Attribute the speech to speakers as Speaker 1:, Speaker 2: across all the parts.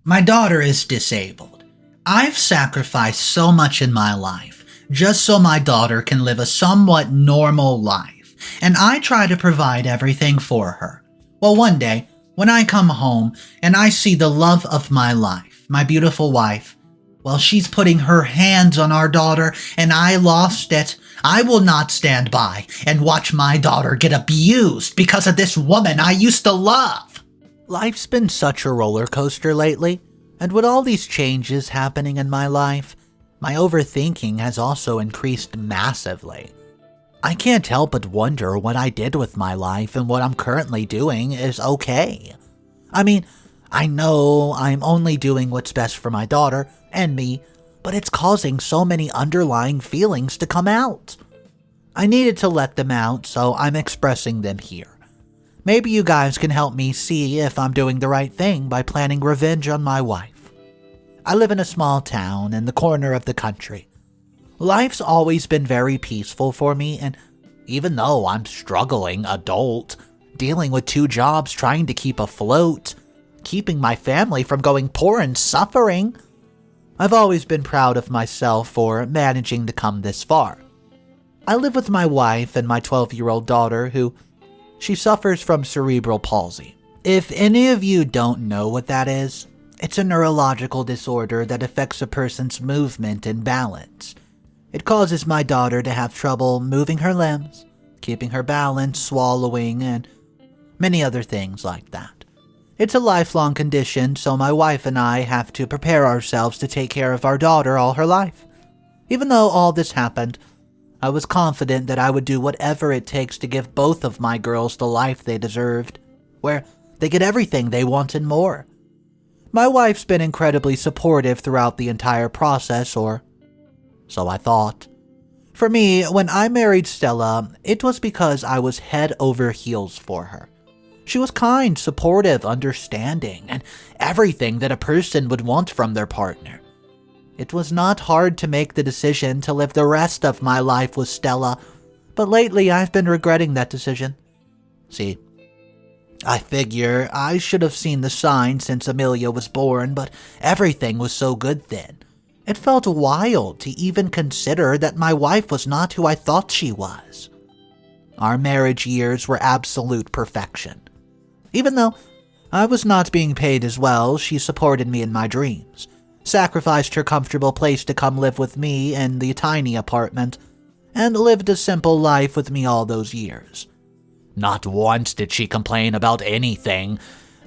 Speaker 1: My daughter is disabled. I've sacrificed so much in my life just so my daughter can live a somewhat normal life, and I try to provide everything for her. Well, one day, when I come home and I see the love of my life, my beautiful wife, well, she's putting her hands on our daughter and I lost it. I will not stand by and watch my daughter get abused because of this woman I used to love.
Speaker 2: Life's been such a roller coaster lately, and with all these changes happening in my life, my overthinking has also increased massively. I can't help but wonder what I did with my life and what I'm currently doing is okay. I mean, I know I'm only doing what's best for my daughter and me, but it's causing so many underlying feelings to come out. I needed to let them out, so I'm expressing them here. Maybe you guys can help me see if I'm doing the right thing by planning revenge on my wife. I live in a small town in the corner of the country. Life's always been very peaceful for me, and even though I'm struggling adult, dealing with 2 jobs trying to keep afloat, keeping my family from going poor and suffering, I've always been proud of myself for managing to come this far. I live with my wife and my 12-year-old daughter who, she suffers from cerebral palsy. If any of you don't know what that is, it's a neurological disorder that affects a person's movement and balance. It causes my daughter to have trouble moving her limbs, keeping her balance, swallowing, and many other things like that. It's a lifelong condition, so my wife and I have to prepare ourselves to take care of our daughter all her life. Even though all this happened, I was confident that I would do whatever it takes to give both of my girls the life they deserved, where they get everything they want and more. My wife's been incredibly supportive throughout the entire process, or so I thought. For me, when I married Stella, it was because I was head over heels for her. She was kind, supportive, understanding, and everything that a person would want from their partner. It was not hard to make the decision to live the rest of my life with Stella, but lately I've been regretting that decision. See, I figure I should have seen the signs since Amelia was born, but everything was so good then. It felt wild to even consider that my wife was not who I thought she was. Our marriage years were absolute perfection. Even though I was not being paid as well, she supported me in my dreams, sacrificed her comfortable place to come live with me in the tiny apartment, and lived a simple life with me all those years. Not once did she complain about anything,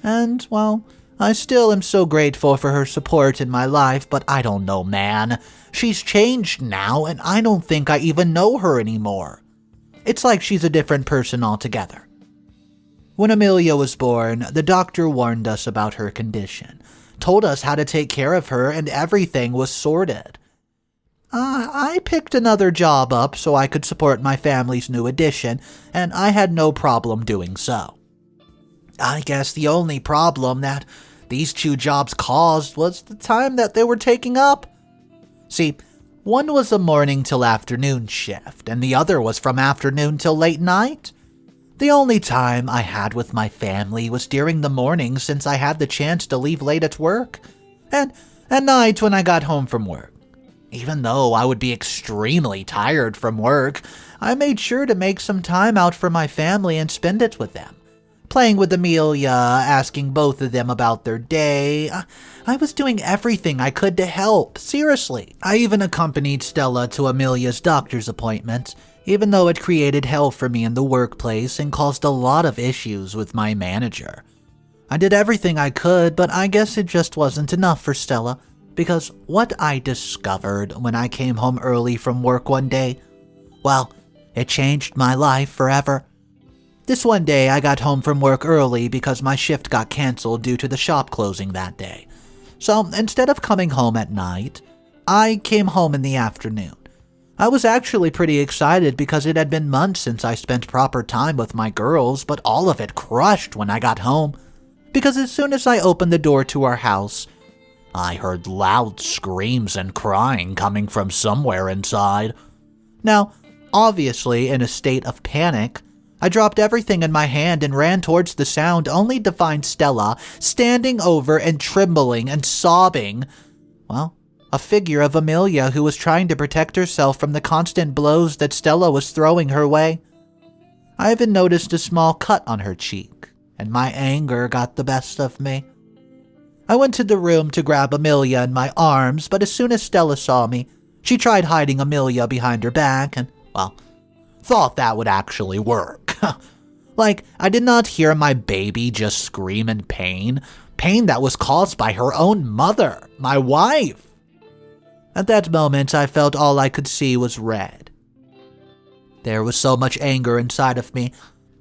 Speaker 2: and, well, I still am so grateful for her support in my life, but I don't know, man. She's changed now, and I don't think I even know her anymore. It's like she's a different person altogether. When Amelia was born, the doctor warned us about her condition, told us how to take care of her, and everything was sorted. I picked another job up so I could support my family's new addition, and I had no problem doing so. I guess the only problem that these 2 jobs caused was the time that they were taking up. See, one was a morning till afternoon shift, and the other was from afternoon till late night. The only time I had with my family was during the morning since I had the chance to leave late at work, and at night when I got home from work. Even though I would be extremely tired from work, I made sure to make some time out for my family and spend it with them. Playing with Amelia, asking both of them about their day. I was doing everything I could to help, seriously. I even accompanied Stella to Amelia's doctor's appointment, even though it created hell for me in the workplace and caused a lot of issues with my manager. I did everything I could, but I guess it just wasn't enough for Stella, because what I discovered when I came home early from work one day, well, it changed my life forever. This one day I got home from work early because my shift got canceled due to the shop closing that day. So instead of coming home at night, I came home in the afternoon. I was actually pretty excited because it had been months since I spent proper time with my girls, but all of it crushed when I got home. Because as soon as I opened the door to our house, I heard loud screams and crying coming from somewhere inside. Now, obviously in a state of panic, I dropped everything in my hand and ran towards the sound, only to find Stella standing over and trembling and sobbing. Well, a figure of Amelia who was trying to protect herself from the constant blows that Stella was throwing her way. I even noticed a small cut on her cheek, and my anger got the best of me. I went to the room to grab Amelia in my arms, but as soon as Stella saw me, she tried hiding Amelia behind her back and, well, thought that would actually work. Like, I did not hear my baby just scream in pain that was caused by her own mother, my wife. At that moment, I felt all I could see was red. There was so much anger inside of me.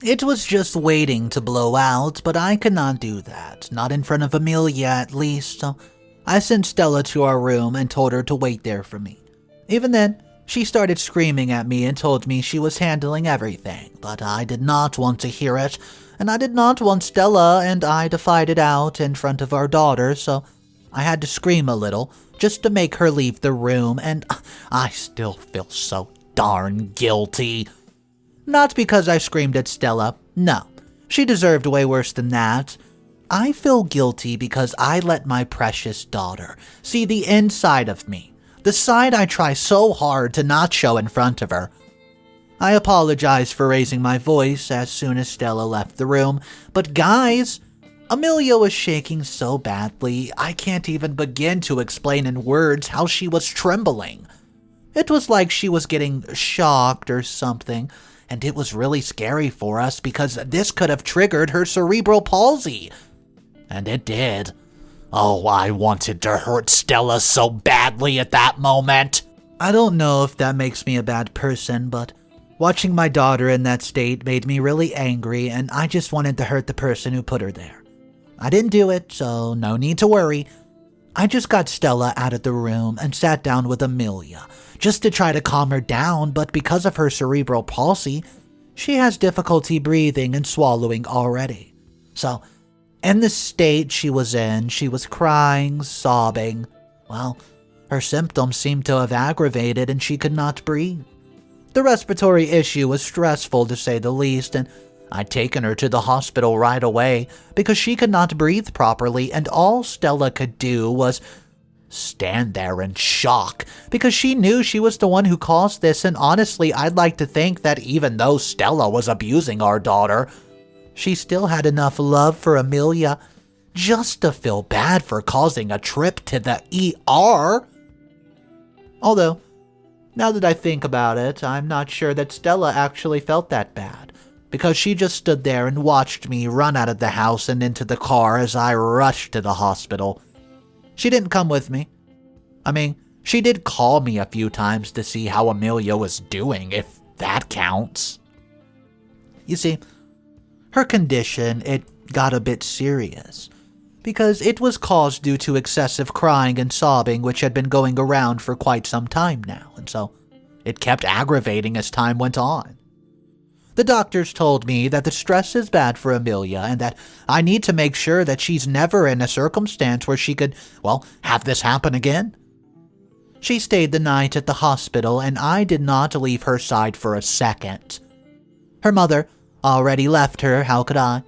Speaker 2: It was just waiting to blow out, but I could not do that, not in front of Amelia at least, so I sent Stella to our room and told her to wait there for me. Even then, she started screaming at me and told me she was handling everything, but I did not want to hear it, and I did not want Stella and I to fight it out in front of our daughter, so I had to scream a little just to make her leave the room, and I still feel so darn guilty. Not because I screamed at Stella. No, she deserved way worse than that. I feel guilty because I let my precious daughter see the inside of me, the side I try so hard to not show in front of her. I apologized for raising my voice as soon as Stella left the room, but guys, Amelia was shaking so badly, I can't even begin to explain in words how she was trembling. It was like she was getting shocked or something, and it was really scary for us because this could have triggered her cerebral palsy. And it did. Oh, I wanted to hurt Stella so badly at that moment. I don't know if that makes me a bad person, but watching my daughter in that state made me really angry, and I just wanted to hurt the person who put her there. I didn't do it, so no need to worry. I just got Stella out of the room and sat down with Amelia, just to try to calm her down, but because of her cerebral palsy, she has difficulty breathing and swallowing already. So, in the state she was in, she was crying, sobbing. Well, her symptoms seemed to have aggravated and she could not breathe. The respiratory issue was stressful to say the least, and I'd taken her to the hospital right away because she could not breathe properly, and all Stella could do was stand there in shock because she knew she was the one who caused this, and honestly, I'd like to think that even though Stella was abusing our daughter, she still had enough love for Amelia just to feel bad for causing a trip to the ER. Although, now that I think about it, I'm not sure that Stella actually felt that bad, because she just stood there and watched me run out of the house and into the car as I rushed to the hospital. She didn't come with me. I mean, she did call me a few times to see how Amelia was doing, if that counts. You see, her condition, it got a bit serious, because it was caused due to excessive crying and sobbing which had been going around for quite some time now, and so it kept aggravating as time went on. The doctors told me that the stress is bad for Amelia and that I need to make sure that she's never in a circumstance where she could, well, have this happen again. She stayed the night at the hospital and I did not leave her side for a second. Her mother already left her, how could I?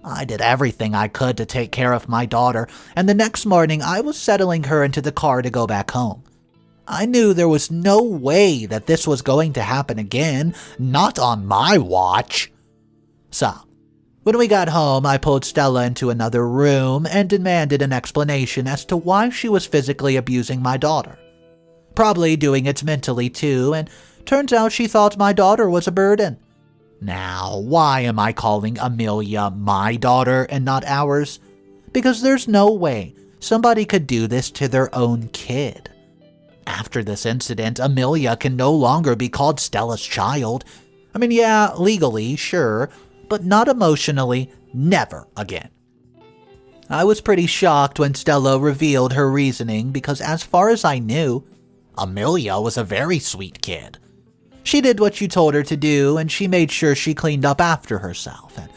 Speaker 2: I did everything I could to take care of my daughter, and the next morning I was settling her into the car to go back home. I knew there was no way that this was going to happen again, not on my watch. So, when we got home, I pulled Stella into another room and demanded an explanation as to why she was physically abusing my daughter. Probably doing it mentally too, and turns out she thought my daughter was a burden. Now, why am I calling Amelia my daughter and not ours? Because there's no way somebody could do this to their own kid. After this incident, Amelia can no longer be called Stella's child. I mean, yeah, legally, sure, but not emotionally, never again. I was pretty shocked when Stella revealed her reasoning because as far as I knew, Amelia was a very sweet kid. She did what you told her to do, and she made sure she cleaned up after herself, and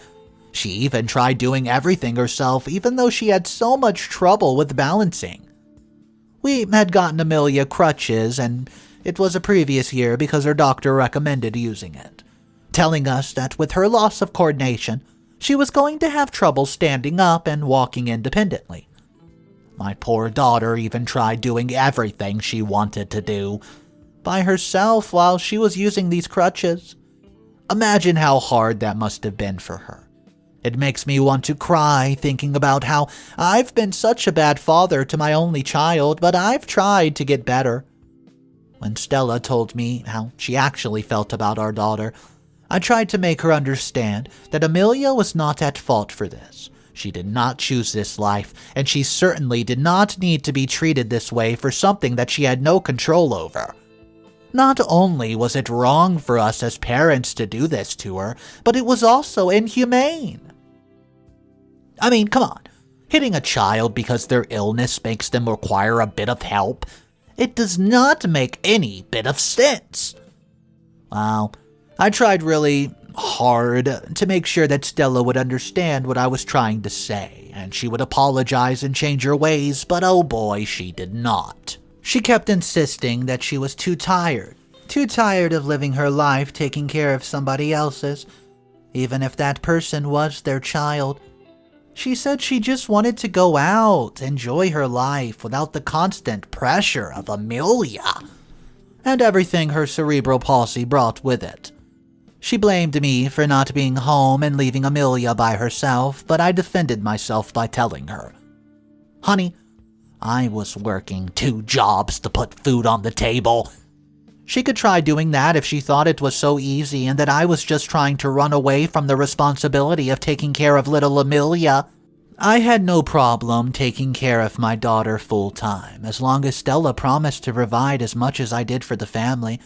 Speaker 2: she even tried doing everything herself even though she had so much trouble with balancing. We had gotten Amelia crutches, and it was a previous year because her doctor recommended using it. telling us that with her loss of coordination, she was going to have trouble standing up and walking independently. My poor daughter even tried doing everything she wanted to do by herself while she was using these crutches. Imagine how hard that must have been for her. It makes me want to cry thinking about how I've been such a bad father to my only child, but I've tried to get better. When Stella told me how she actually felt about our daughter, I tried to make her understand that Amelia was not at fault for this. She did not choose this life, and she certainly did not need to be treated this way for something that she had no control over. Not only was it wrong for us as parents to do this to her, but it was also inhumane. I mean, come on. Hitting a child because their illness makes them require a bit of help, it does not make any bit of sense. Well, I tried really hard to make sure that Stella would understand what I was trying to say, and she would apologize and change her ways, but oh boy, she did not. She kept insisting that she was too tired of living her life taking care of somebody else's, even if that person was their child. She said she just wanted to go out, enjoy her life without the constant pressure of Amelia, and everything her cerebral palsy brought with it. She blamed me for not being home and leaving Amelia by herself, but I defended myself by telling her, "Honey, I was working 2 jobs to put food on the table." She could try doing that if she thought it was so easy and that I was just trying to run away from the responsibility of taking care of little Amelia. I had no problem taking care of my daughter full-time, as long as Stella promised to provide as much as I did for the family.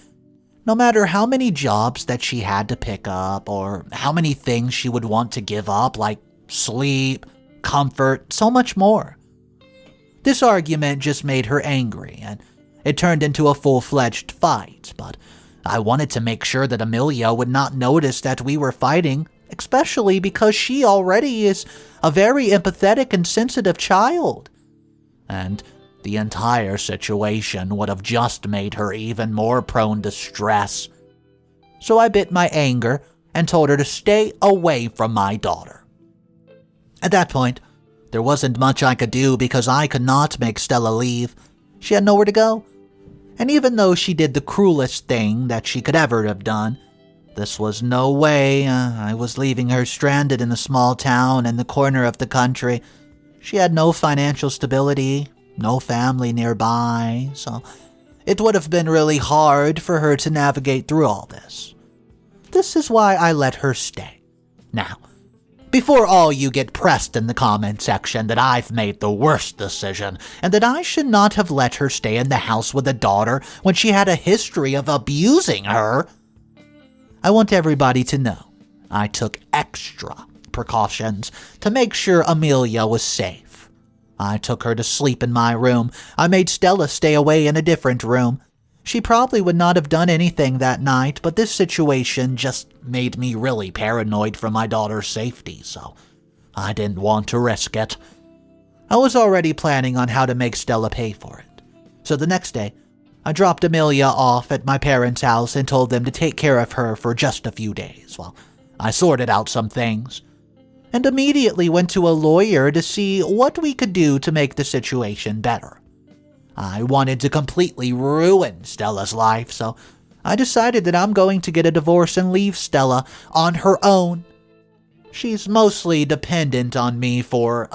Speaker 2: No matter how many jobs that she had to pick up, or how many things she would want to give up, like sleep, comfort, so much more. This argument just made her angry, and it turned into a full-fledged fight, but I wanted to make sure that Amelia would not notice that we were fighting, especially because she already is a very empathetic and sensitive child. And the entire situation would have just made her even more prone to stress. So I bit my anger and told her to stay away from my daughter. At that point, there wasn't much I could do because I could not make Stella leave. She had nowhere to go. And even though she did the cruelest thing that she could ever have done, this was no way I was leaving her stranded in a small town in the corner of the country. She had no financial stability, no family nearby, so it would have been really hard for her to navigate through all this. This is why I let her stay. Now, before all you get pressed in the comment section that I've made the worst decision and that I should not have let her stay in the house with a daughter when she had a history of abusing her, I want everybody to know I took extra precautions to make sure Amelia was safe. I took her to sleep in my room. I made Stella stay away in a different room. She probably would not have done anything that night, but this situation just made me really paranoid for my daughter's safety, so I didn't want to risk it. I was already planning on how to make Stella pay for it. So the next day, I dropped Amelia off at my parents' house and told them to take care of her for just a few days while I sorted out some things, and immediately went to a lawyer to see what we could do to make the situation better. I wanted to completely ruin Stella's life, so I decided that I'm going to get a divorce and leave Stella on her own. She's mostly dependent on me for,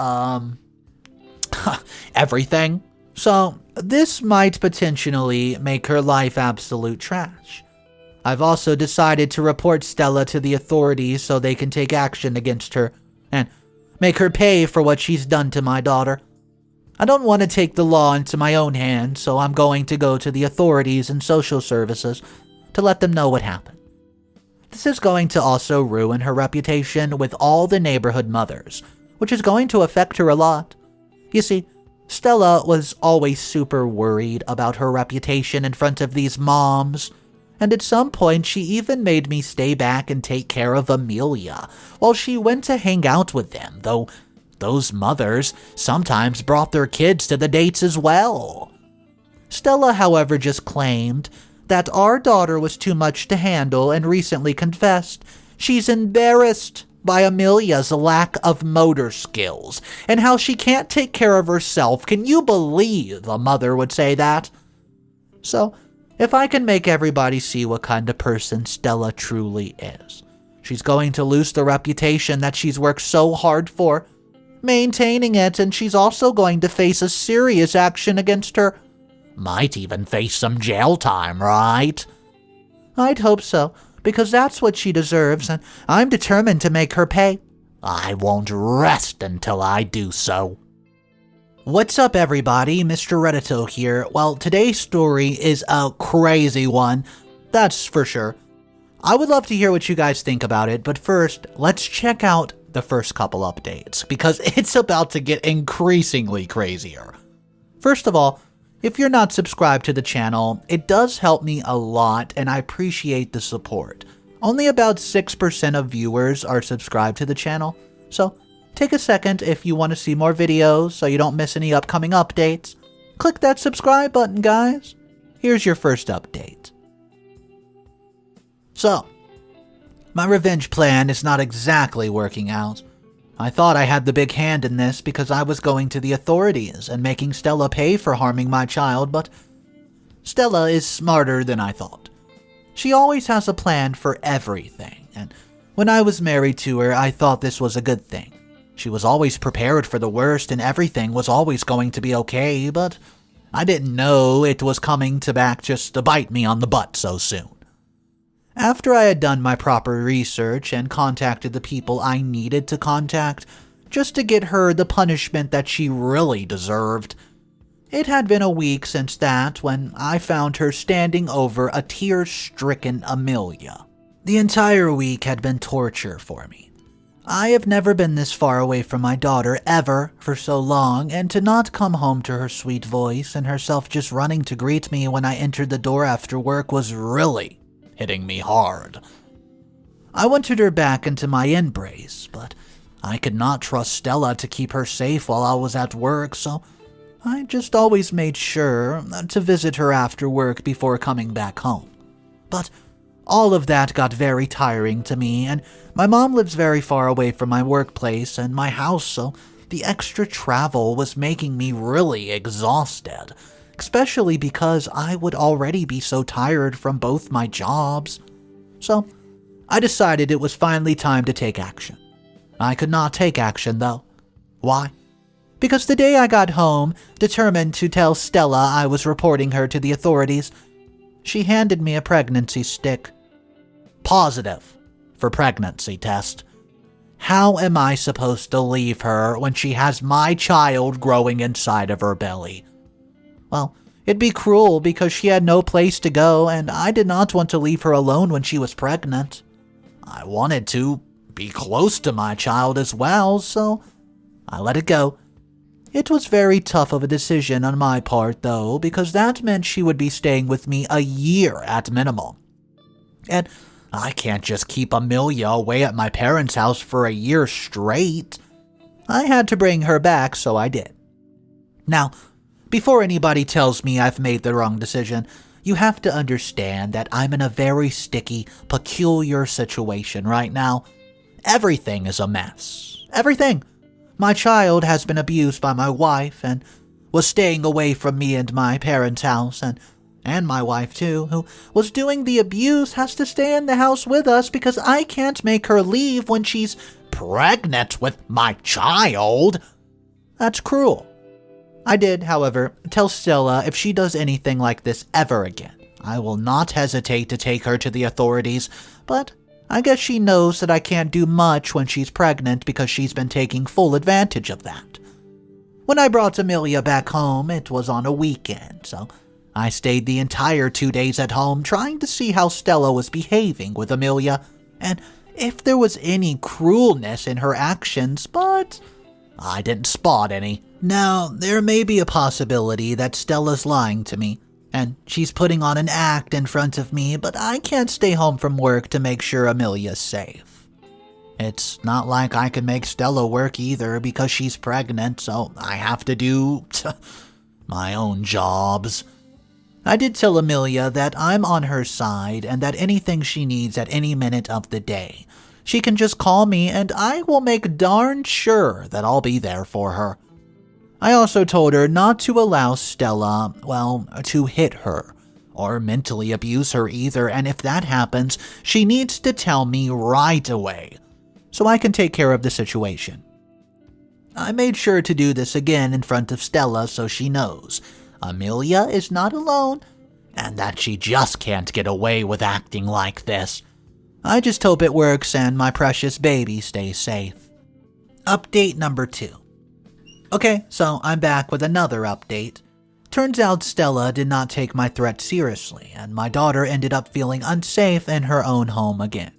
Speaker 2: everything. So this might potentially make her life absolute trash. I've also decided to report Stella to the authorities so they can take action against her and make her pay for what she's done to my daughter. I don't want to take the law into my own hands, so I'm going to go to the authorities and social services to let them know what happened. This is going to also ruin her reputation with all the neighborhood mothers, which is going to affect her a lot. You see, Stella was always super worried about her reputation in front of these moms, and at some point she even made me stay back and take care of Amelia while she went to hang out with them, though those mothers sometimes brought their kids to the dates as well. Stella, however, just claimed that our daughter was too much to handle and recently confessed she's embarrassed by Amelia's lack of motor skills and how she can't take care of herself. Can you believe a mother would say that? So, if I can make everybody see what kind of person Stella truly is, she's going to lose the reputation that she's worked so hard for, maintaining it, and she's also going to face a serious action against her. Might even face some jail time, right? I'd hope so, because that's what she deserves, and I'm determined to make her pay. I won't rest until I do so. What's up, everybody? Mr. Reddito here. Well, today's story is a crazy one, that's for sure. I would love to hear what you guys think about it, but first, let's check out the first couple updates, because it's about to get increasingly crazier. First of all, if you're not subscribed to the channel, it does help me a lot, and I appreciate the support. Only about 6% of viewers are subscribed to the channel, so take a second if you want to see more videos so you don't miss any upcoming updates. Click that subscribe button, guys. Here's your first update. So, my revenge plan is not exactly working out. I thought I had the big hand in this because I was going to the authorities and making Stella pay for harming my child, but Stella is smarter than I thought. She always has a plan for everything, and when I was married to her, I thought this was a good thing. She was always prepared for the worst and everything was always going to be okay, but I didn't know it was coming to back just to bite me on the butt so soon. After I had done my proper research and contacted the people I needed to contact, just to get her the punishment that she really deserved, it had been a week since that when I found her standing over a tear-stricken Amelia. The entire week had been torture for me. I have never been this far away from my daughter ever for so long, and to not come home to her sweet voice and herself just running to greet me when I entered the door after work was really hitting me hard. I wanted her back into my embrace, but I could not trust Stella to keep her safe while I was at work, so I just always made sure to visit her after work before coming back home. But all of that got very tiring to me, and my mom lives very far away from my workplace and my house, so the extra travel was making me really exhausted, especially because I would already be so tired from both my jobs. So I decided it was finally time to take action. I could not take action, though. Why? Because the day I got home, determined to tell Stella I was reporting her to the authorities, she handed me a pregnancy stick. Positive for pregnancy test. How am I supposed to leave her when she has my child growing inside of her belly? Well, it'd be cruel because she had no place to go, and I did not want to leave her alone when she was pregnant. I wanted to be close to my child as well, so I let it go. It was very tough of a decision on my part, though, because that meant she would be staying with me a year at minimum. And I can't just keep Amelia away at my parents' house for a year straight. I had to bring her back, so I did. Now, before anybody tells me I've made the wrong decision, you have to understand that I'm in a very sticky, peculiar situation right now. Everything is a mess. Everything. My child has been abused by my wife and was staying away from me and my parents' house, and my wife too, who was doing the abuse, has to stay in the house with us because I can't make her leave when she's pregnant with my child. That's cruel. I did, however, tell Stella if she does anything like this ever again, I will not hesitate to take her to the authorities, but I guess she knows that I can't do much when she's pregnant because she's been taking full advantage of that. When I brought Amelia back home, it was on a weekend, so I stayed the entire 2 days at home trying to see how Stella was behaving with Amelia, and if there was any cruelness in her actions, but I didn't spot any. Now, there may be a possibility that Stella's lying to me, and she's putting on an act in front of me, but I can't stay home from work to make sure Amelia's safe. It's not like I can make Stella work either because she's pregnant, so I have to do my own jobs. I did tell Amelia that I'm on her side and that anything she needs at any minute of the day, she can just call me and I will make darn sure that I'll be there for her. I also told her not to allow Stella, to hit her or mentally abuse her either, and if that happens, she needs to tell me right away so I can take care of the situation. I made sure to do this again in front of Stella so she knows Amelia is not alone and that she just can't get away with acting like this. I just hope it works and my precious baby stays safe. Update number 2. Okay, so I'm back with another update. Turns out Stella did not take my threat seriously, and my daughter ended up feeling unsafe in her own home again.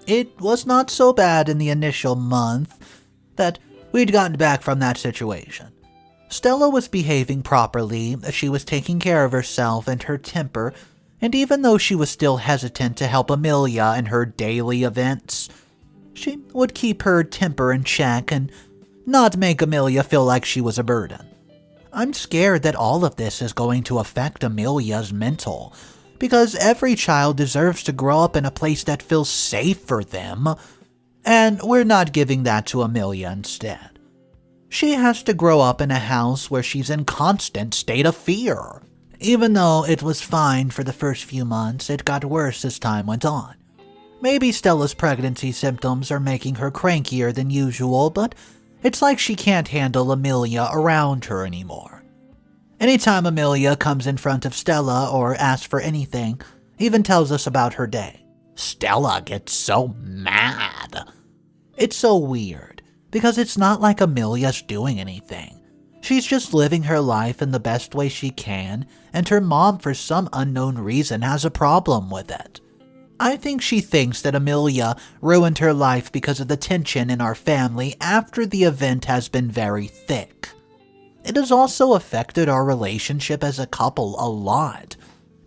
Speaker 2: It was not so bad in the initial month that we'd gotten back from that situation. Stella was behaving properly, she was taking care of herself and her temper, and even though she was still hesitant to help Amelia in her daily events, she would keep her temper in check and not make Amelia feel like she was a burden. I'm scared that all of this is going to affect Amelia's mental, because every child deserves to grow up in a place that feels safe for them, and we're not giving that to Amelia instead. She has to grow up in a house where she's in constant state of fear. Even though it was fine for the first few months, it got worse as time went on. Maybe Stella's pregnancy symptoms are making her crankier than usual, but it's like she can't handle Amelia around her anymore. Anytime Amelia comes in front of Stella or asks for anything, even tells us about her day, Stella gets so mad. It's so weird, because it's not like Amelia's doing anything. She's just living her life in the best way she can, and her mom, for some unknown reason, has a problem with it. I think she thinks that Amelia ruined her life because of the tension in our family after the event has been very thick. It has also affected our relationship as a couple a lot,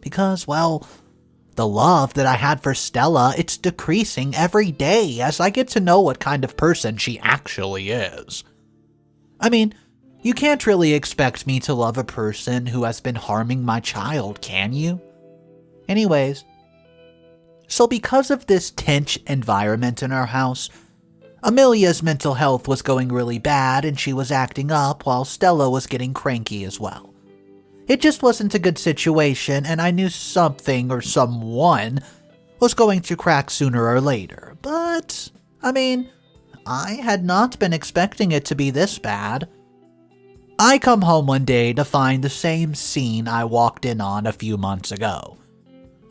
Speaker 2: because, the love that I had for Stella, it's decreasing every day as I get to know what kind of person she actually is. I mean, you can't really expect me to love a person who has been harming my child, can you? Anyways, so because of this tense environment in our house, Amelia's mental health was going really bad and she was acting up while Stella was getting cranky as well. It just wasn't a good situation, and I knew something or someone was going to crack sooner or later. But, I had not been expecting it to be this bad. I come home one day to find the same scene I walked in on a few months ago.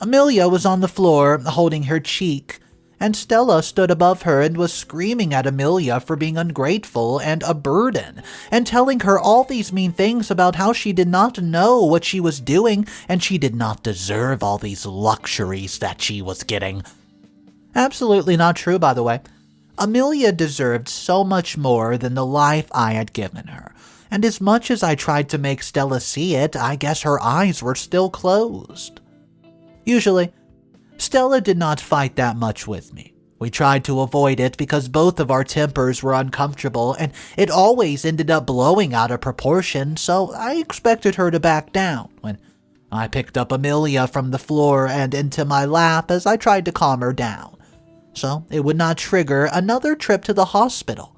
Speaker 2: Amelia was on the floor holding her cheek, and Stella stood above her and was screaming at Amelia for being ungrateful and a burden, and telling her all these mean things about how she did not know what she was doing and she did not deserve all these luxuries that she was getting. Absolutely not true, by the way. Amelia deserved so much more than the life I had given her, and as much as I tried to make Stella see it, I guess her eyes were still closed. Usually, Stella did not fight that much with me. We tried to avoid it because both of our tempers were uncomfortable and it always ended up blowing out of proportion, so I expected her to back down when I picked up Amelia from the floor and into my lap as I tried to calm her down, so it would not trigger another trip to the hospital.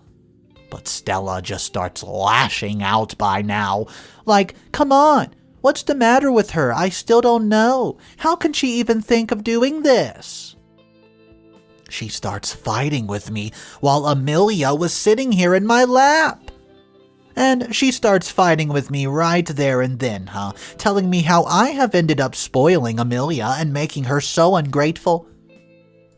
Speaker 2: But Stella just starts lashing out by now, like, come on! What's the matter with her? I still don't know. How can she even think of doing this? She starts fighting with me while Amelia was sitting here in my lap. And she starts fighting with me right there and then, telling me how I have ended up spoiling Amelia and making her so ungrateful.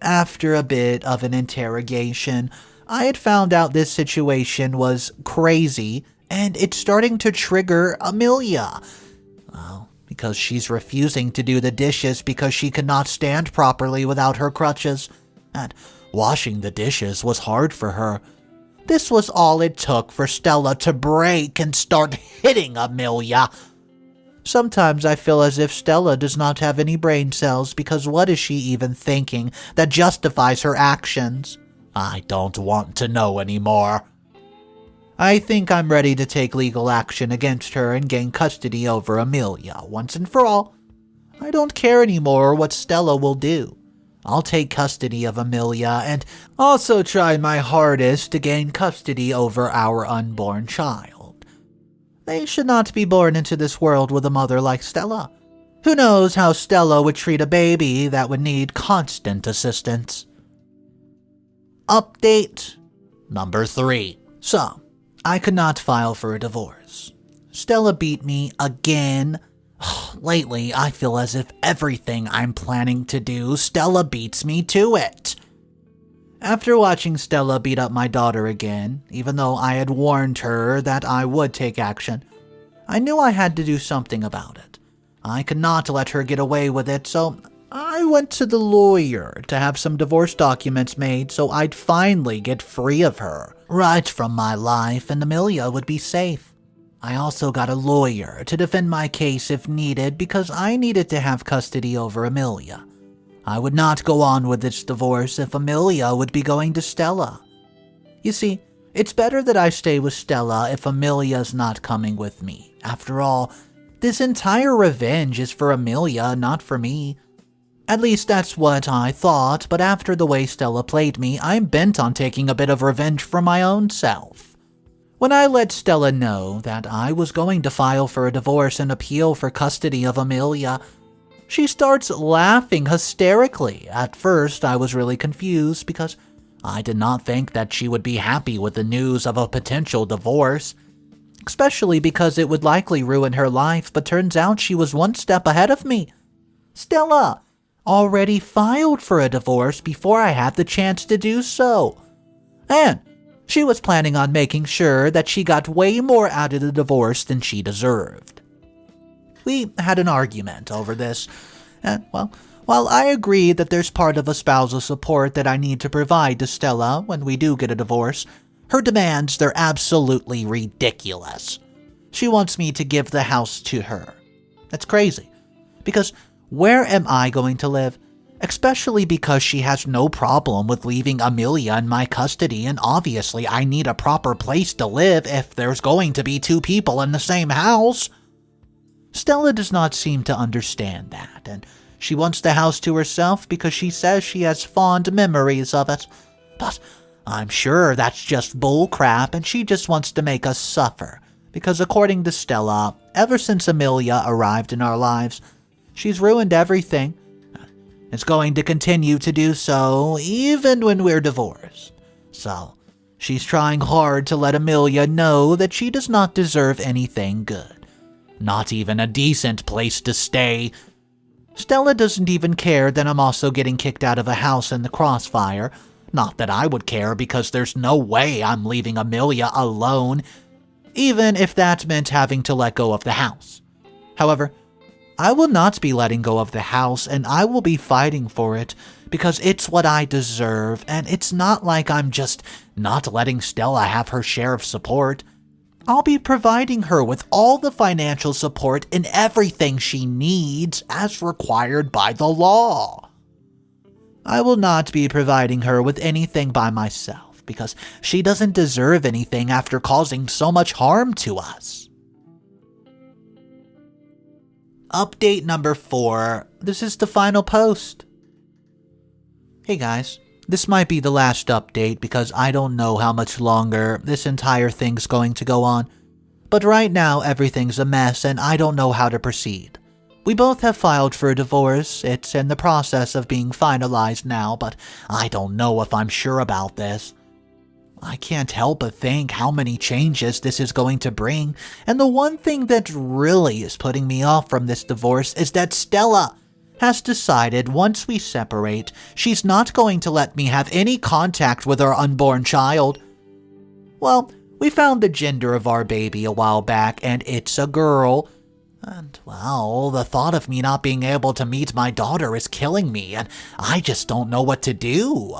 Speaker 2: After a bit of an interrogation, I had found out this situation was crazy and it's starting to trigger Amelia. Because she's refusing to do the dishes because she could not stand properly without her crutches, and washing the dishes was hard for her. This was all it took for Stella to break and start hitting Amelia. Sometimes I feel as if Stella does not have any brain cells because what is she even thinking that justifies her actions? I don't want to know anymore. I think I'm ready to take legal action against her and gain custody over Amelia once and for all. I don't care anymore what Stella will do. I'll take custody of Amelia and also try my hardest to gain custody over our unborn child. They should not be born into this world with a mother like Stella. Who knows how Stella would treat a baby that would need constant assistance. Update number 3. So, I could not file for a divorce. Stella beat me again. Lately, I feel as if everything I'm planning to do, Stella beats me to it. After watching Stella beat up my daughter again, even though I had warned her that I would take action, I knew I had to do something about it. I could not let her get away with it, so I went to the lawyer to have some divorce documents made so I'd finally get free of her, right from my life, and Amelia would be safe. I also got a lawyer to defend my case if needed because I needed to have custody over Amelia. I would not go on with this divorce if Amelia would be going to Stella. You see, it's better that I stay with Stella if Amelia's not coming with me. After all, this entire revenge is for Amelia, not for me. At least that's what I thought, but after the way Stella played me, I'm bent on taking a bit of revenge for my own self. When I let Stella know that I was going to file for a divorce and appeal for custody of Amelia, she starts laughing hysterically. At first, I was really confused because I did not think that she would be happy with the news of a potential divorce, especially because it would likely ruin her life, but turns out she was one step ahead of me. Stella already filed for a divorce before I had the chance to do so. And she was planning on making sure that she got way more out of the divorce than she deserved. We had an argument over this, and, well, while I agree that there's part of a spousal support that I need to provide to Stella when we do get a divorce, her demands, they're absolutely ridiculous. She wants me to give the house to her. That's crazy, because where am I going to live? Especially because she has no problem with leaving Amelia in my custody, and obviously I need a proper place to live if there's going to be 2 people in the same house. Stella does not seem to understand that, and she wants the house to herself because she says she has fond memories of it. But I'm sure that's just bullcrap, and she just wants to make us suffer, because according to Stella, ever since Amelia arrived in our lives, she's ruined everything. Is going to continue to do so even when we're divorced. So, she's trying hard to let Amelia know that she does not deserve anything good. Not even a decent place to stay. Stella doesn't even care that I'm also getting kicked out of a house in the crossfire. Not that I would care, because there's no way I'm leaving Amelia alone, even if that meant having to let go of the house. However, I will not be letting go of the house, and I will be fighting for it because it's what I deserve, and it's not like I'm just not letting Stella have her share of support. I'll be providing her with all the financial support and everything she needs as required by the law. I will not be providing her with anything by myself because she doesn't deserve anything after causing so much harm to us. Update number 4. This is the final post. Hey guys, this might be the last update because I don't know how much longer this entire thing's going to go on. But right now everything's a mess and I don't know how to proceed. We both have filed for a divorce. It's in the process of being finalized now, but I don't know if I'm sure about this. I can't help but think how many changes this is going to bring, and the one thing that really is putting me off from this divorce is that Stella has decided once we separate, she's not going to let me have any contact with our unborn child. Well, we found the gender of our baby a while back, and it's a girl. And, well, the thought of me not being able to meet my daughter is killing me, and I just don't know what to do.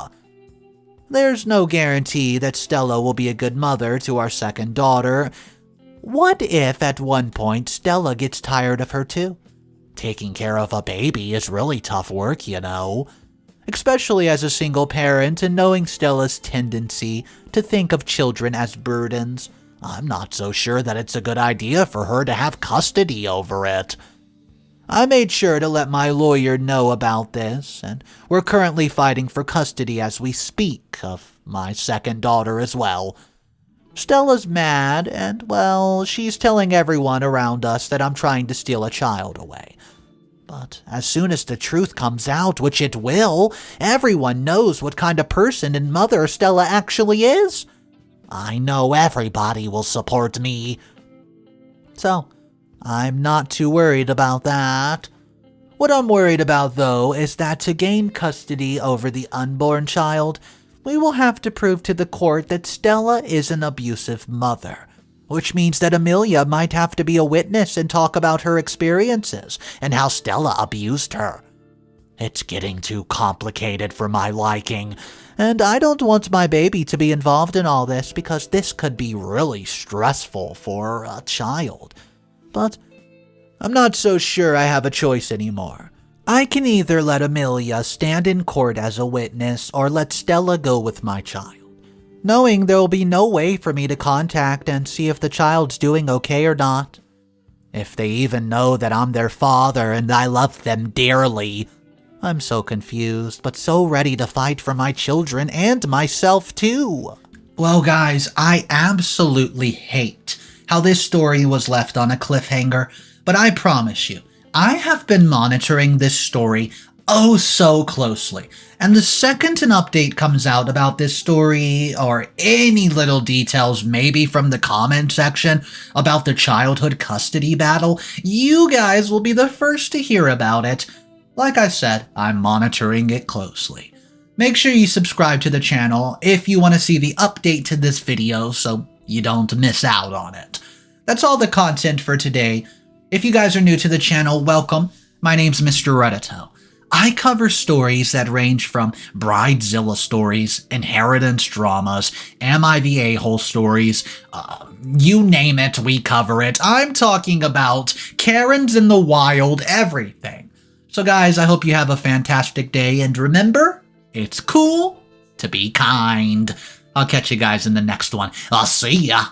Speaker 2: There's no guarantee that Stella will be a good mother to our second daughter. What if at one point Stella gets tired of her too? Taking care of a baby is really tough work, you know. Especially as a single parent and knowing Stella's tendency to think of children as burdens. I'm not so sure that it's a good idea for her to have custody over it. I made sure to let my lawyer know about this, and we're currently fighting for custody as we speak of my second daughter as well. Stella's mad, and, well, she's telling everyone around us that I'm trying to steal a child away. But as soon as the truth comes out, which it will, everyone knows what kind of person and mother Stella actually is. I know everybody will support me. So, I'm not too worried about that. What I'm worried about, though, is that to gain custody over the unborn child, we will have to prove to the court that Stella is an abusive mother, which means that Amelia might have to be a witness and talk about her experiences and how Stella abused her. It's getting too complicated for my liking, and I don't want my baby to be involved in all this because this could be really stressful for a child. But I'm not so sure I have a choice anymore. I can either let Amelia stand in court as a witness or let Stella go with my child, knowing there will be no way for me to contact and see if the child's doing okay or not. If they even know that I'm their father and I love them dearly. I'm so confused, but so ready to fight for my children and myself too.
Speaker 1: Well, guys, I absolutely hate how this story was left on a cliffhanger, but I promise you, I have been monitoring this story oh so closely, and the second an update comes out about this story, or any little details maybe from the comment section about the childhood custody battle, you guys will be the first to hear about it. Like I said, I'm monitoring it closely. Make sure you subscribe to the channel if you want to see the update to this video so you don't miss out on it. That's all the content for today. If you guys are new to the channel, welcome. My name's Mr. Reddito. I cover stories that range from Bridezilla stories, inheritance dramas, Am I the A-hole stories, you name it, we cover it. I'm talking about Karens in the wild, everything. So guys, I hope you have a fantastic day, and remember, it's cool to be kind. I'll catch you guys in the next one. I'll see ya.